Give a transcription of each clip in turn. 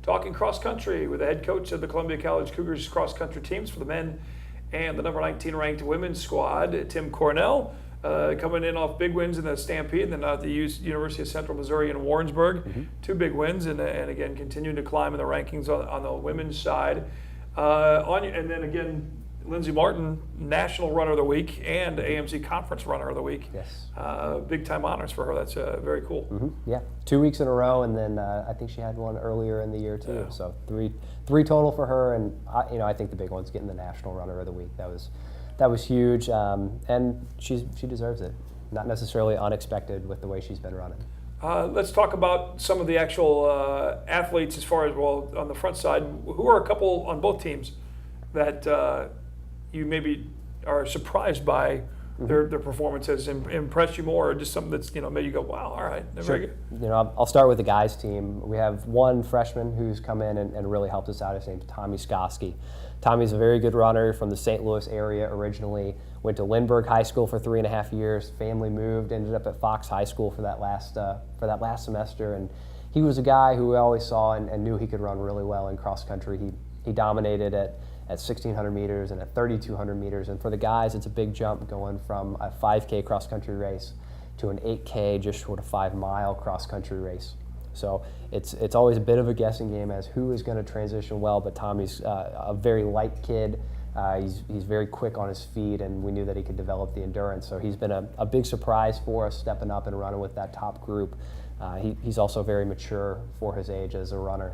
talking cross country with the head coach of the Columbia College Cougars cross country teams for the men and the number 19 ranked women's squad, Tim Cornell, coming in off big wins in the Stampede, and then at the University of Central Missouri in Warrensburg, 2 big wins, and again continuing to climb in the rankings on the women's side. And then again, Lindsey Martin, National Runner of the Week and AMC Conference Runner of the Week. Yes. Big time honors for her. That's very cool. Yeah, 2 weeks in a row, and then I think she had one earlier in the year too. Yeah. So three total for her, and I think the big one's getting the National Runner of the Week. That was huge, and she deserves it. Not necessarily unexpected with the way she's been running. Let's talk about some of the actual athletes as far as, well, on the front side. Who are a couple on both teams that you maybe are surprised by their performances, impressed you more, or just something that's made you go, wow, all right, they're very good? I'll start with the guys team. We have one freshman who's come in and really helped us out. His name's Tommy Skoski. Tommy's a very good runner from the St. Louis area originally. Went to Lindbergh High School for 3.5 years. Family moved, ended up at Fox High School for that last semester, and he was a guy who we always saw and knew he could run really well in cross country. He dominated at 1,600 meters and at 3,200 meters. And for the guys, it's a big jump going from a 5K cross-country race to an 8K, just short of 5-mile cross-country race. So it's always a bit of a guessing game as who is going to transition well, but Tommy's a very light kid. He's very quick on his feet, and we knew that he could develop the endurance. So he's been a big surprise for us, stepping up and running with that top group. He's also very mature for his age as a runner.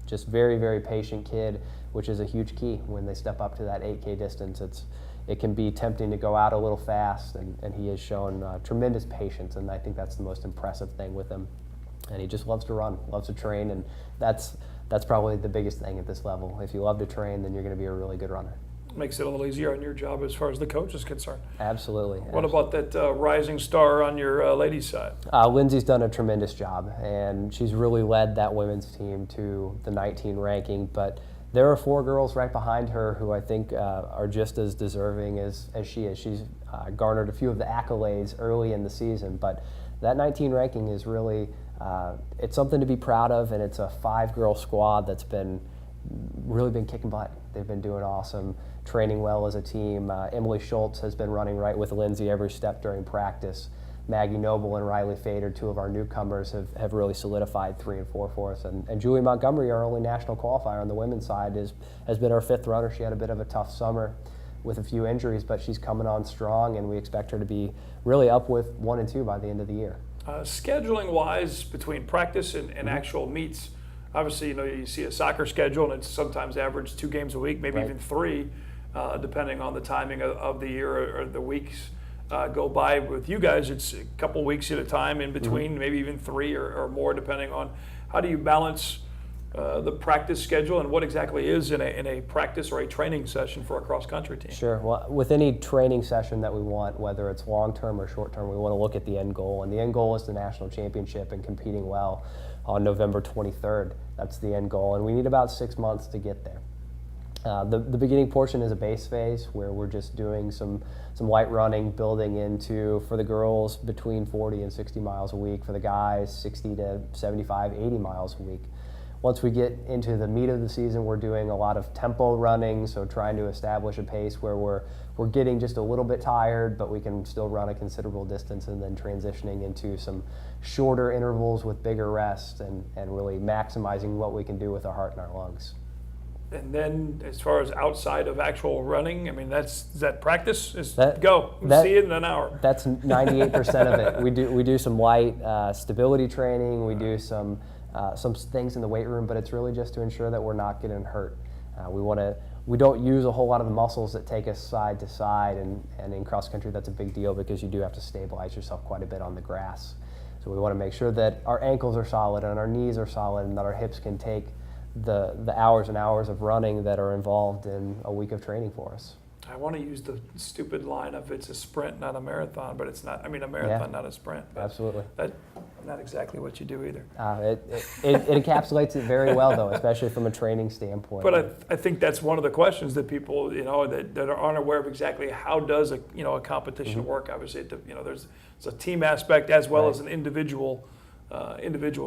Just very, very patient kid, which is a huge key when they step up to that 8K distance. It can be tempting to go out a little fast, and he has shown tremendous patience, and I think that's the most impressive thing with him. And he just loves to run, loves to train, and that's probably the biggest thing at this level. If you love to train, then you're going to be a really good runner. Makes it a little easier on your job as far as the coach is concerned. Absolutely. What about that rising star on your ladies' side? Lindsay's done a tremendous job, and she's really led that women's team to the 19 ranking. But there are 4 girls right behind her who I think are just as deserving as she is. She's garnered a few of the accolades early in the season, but that 19 ranking is really it's something to be proud of, and it's a 5-girl squad that's really been kicking butt. They've been doing awesome, training well as a team. Emily Schultz has been running right with Lindsay every step during practice. Maggie Noble and Riley Fader, 2 of our newcomers, have really solidified 3 and 4 for us. And Julie Montgomery, our only national qualifier on the women's side, has been our 5th runner. She had a bit of a tough summer with a few injuries, but she's coming on strong, and we expect her to be really up with 1 and 2 by the end of the year. Scheduling-wise, between practice and actual meets, obviously, you see a soccer schedule, and it's sometimes average 2 games a week, maybe even 3, depending on the timing of the year or the weeks go by. With you guys, it's a couple weeks at a time in between, maybe even 3 or more, depending on how do you balance the practice schedule, and what exactly is in a practice or a training session for a cross-country team? Sure. Well, with any training session that we want, whether it's long-term or short-term, we want to look at the end goal. And the end goal is the national championship and competing well on November 23rd. That's the end goal. And we need about 6 months to get there. The beginning portion is a base phase where we're just doing some light running, building into, for the girls, between 40 and 60 miles a week. For the guys, 60 to 75, 80 miles a week. Once we get into the meat of the season, we're doing a lot of tempo running, so trying to establish a pace where we're getting just a little bit tired, but we can still run a considerable distance, and then transitioning into some shorter intervals with bigger rest and really maximizing what we can do with our heart and our lungs. And then, as far as outside of actual running, I mean, is that practice? See it in an hour. That's 98% of it. We do some light stability training. We do some things in the weight room, but it's really just to ensure that we're not getting hurt. We don't use a whole lot of the muscles that take us side to side, and in cross country that's a big deal because you do have to stabilize yourself quite a bit on the grass. So we want to make sure that our ankles are solid and our knees are solid, and that our hips can take the hours and hours of running that are involved in a week of training for us. I want to use the stupid line of it's a sprint, not a marathon, but it's not. I mean, a marathon, not a sprint. Absolutely. That's not exactly what you do either. It encapsulates it very well, though, especially from a training standpoint. But I think that's one of the questions that people, that aren't aware of exactly how does a competition work. Obviously, there's a team aspect as well as an individual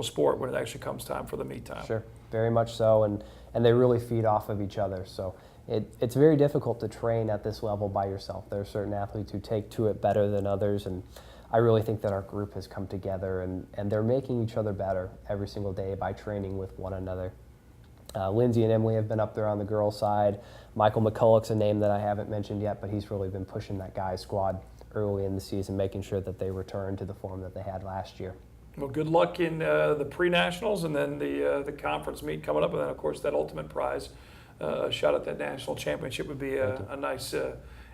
sport when it actually comes time for the meet time. Sure. very much so, and they really feed off of each other. So it's very difficult to train at this level by yourself. There are certain athletes who take to it better than others, and I really think that our group has come together, and they're making each other better every single day by training with one another. Lindsay and Emily have been up there on the girls' side. Michael McCulloch's a name that I haven't mentioned yet, but he's really been pushing that guys squad early in the season, making sure that they return to the form that they had last year. Well, good luck in the pre-nationals and then the conference meet coming up, and then of course that ultimate prize, a shot at that national championship would be a nice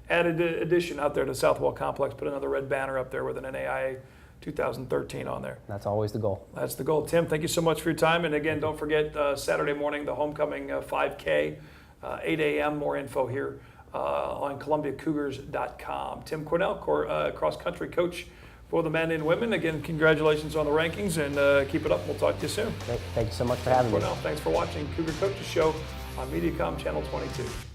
added addition out there to Southwell Complex. Put another red banner up there with an NAIA 2013 on there. That's always the goal. That's the goal. Tim, thank you so much for your time. And again, don't forget Saturday morning, the homecoming 5K, 8 a.m. More info here on ColumbiaCougars.com. Tim Cornell, cross-country coach for the men and women. Again, congratulations on the rankings, and keep it up. We'll talk to you soon. Thank you so much for having me. Cornell, thanks for watching Cougar Coaches Show on Mediacom Channel 22.